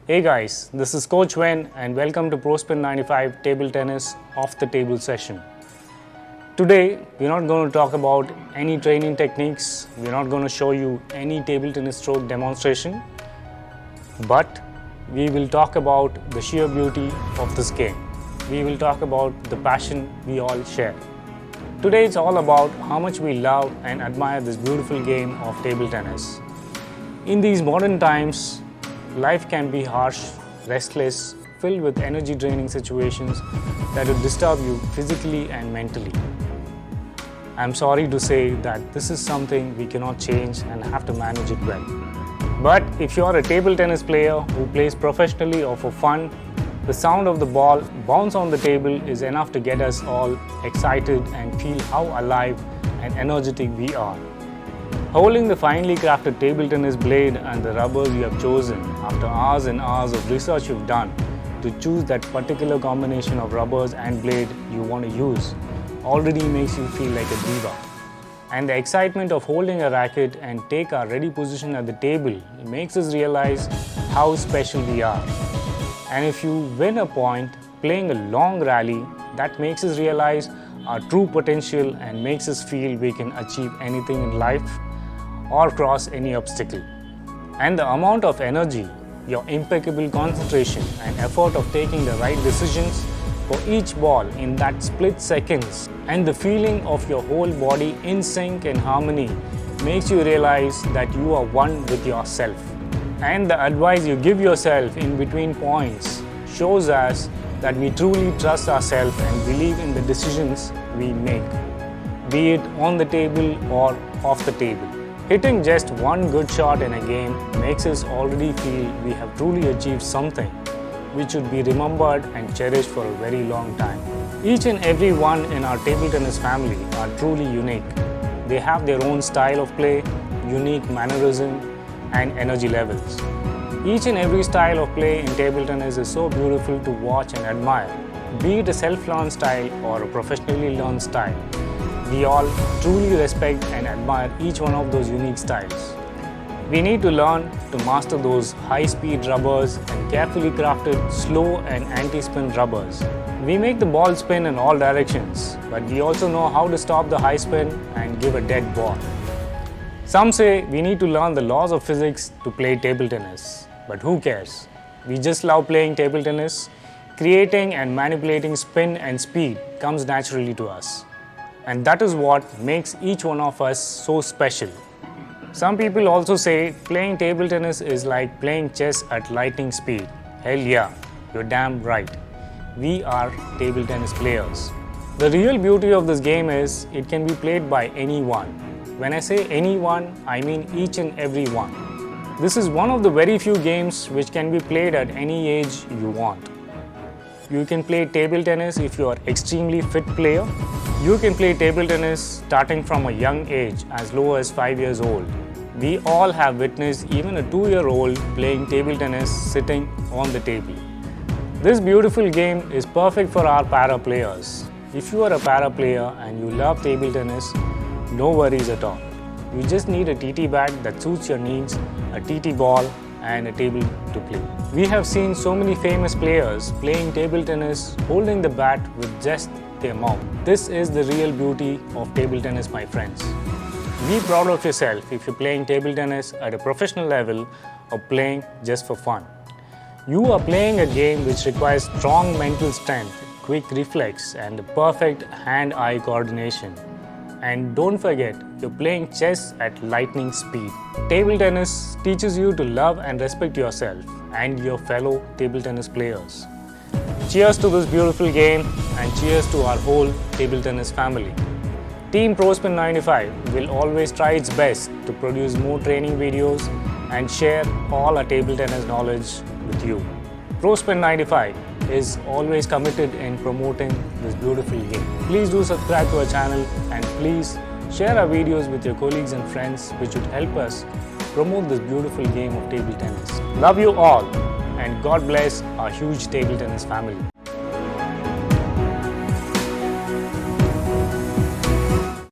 Hey guys, this is Coach Wen and welcome to ProSpin 95 Table Tennis Off the Table session. Today, we're not going to talk about any training techniques, we're not going to show you any table tennis stroke demonstration, but we will talk about the sheer beauty of this game. We will talk about the passion we all share. Today it's all about how much we love and admire this beautiful game of table tennis. In these modern times, life can be harsh, restless, filled with energy draining situations that will disturb you physically and mentally. I'm sorry to say that this is something we cannot change and have to manage it well. But if you are a table tennis player who plays professionally or for fun, the sound of the ball bounce on the table is enough to get us all excited and feel how alive and energetic we are. Holding the finely crafted table tennis blade and the rubbers you have chosen after hours and hours of research you've done to choose that particular combination of rubbers and blade you want to use already makes you feel like a diva. And the excitement of holding a racket and take our ready position at the table makes us realize how special we are. And if you win a point playing a long rally, that makes us realize our true potential and makes us feel we can achieve anything in life or cross any obstacle. And the amount of energy, your impeccable concentration and effort of taking the right decisions for each ball in that split seconds and the feeling of your whole body in sync and harmony makes you realize that you are one with yourself. And the advice you give yourself in between points shows us that we truly trust ourselves and believe in the decisions we make, be it on the table or off the table. Hitting just one good shot in a game makes us already feel we have truly achieved something which should be remembered and cherished for a very long time. Each and every one in our table tennis family are truly unique. They have their own style of play, unique mannerism and energy levels. Each and every style of play in table tennis is so beautiful to watch and admire, be it a self-learned style or a professionally learned style. We all truly respect and admire each one of those unique styles. We need to learn to master those high-speed rubbers and carefully crafted slow and anti-spin rubbers. We make the ball spin in all directions, but we also know how to stop the high spin and give a dead ball. Some say we need to learn the laws of physics to play table tennis, but who cares? We just love playing table tennis. Creating and manipulating spin and speed comes naturally to us. And that is what makes each one of us so special. Some people also say playing table tennis is like playing chess at lightning speed. Hell yeah, you're damn right. We are table tennis players. The real beauty of this game is it can be played by anyone. When I say anyone, I mean each and every one. This is one of the very few games which can be played at any age you want. You can play table tennis if you are an extremely fit player. You can play table tennis starting from a young age as low as 5 years old. We all have witnessed even a 2-year-old playing table tennis sitting on the table. This beautiful game is perfect for our para players. If you are a para player and you love table tennis, no worries at all. You just need a TT bat that suits your needs, a TT ball and a table to play. We have seen so many famous players playing table tennis holding the bat with just their mouth. This is the real beauty of table tennis, my friends. Be proud of yourself if you're playing table tennis at a professional level or playing just for fun. You are playing a game which requires strong mental strength, quick reflex and perfect hand-eye coordination. And don't forget, you're playing chess at lightning speed. Table tennis teaches you to love and respect yourself and your fellow table tennis players. Cheers to this beautiful game and cheers to our whole table tennis family. Team ProSpin 95 will always try its best to produce more training videos and share all our table tennis knowledge with you. ProSpin 95 is always committed in promoting this beautiful game. Please do subscribe to our channel and please share our videos with your colleagues and friends, which would help us promote this beautiful game of table tennis. Love you all and God bless our huge table tennis family.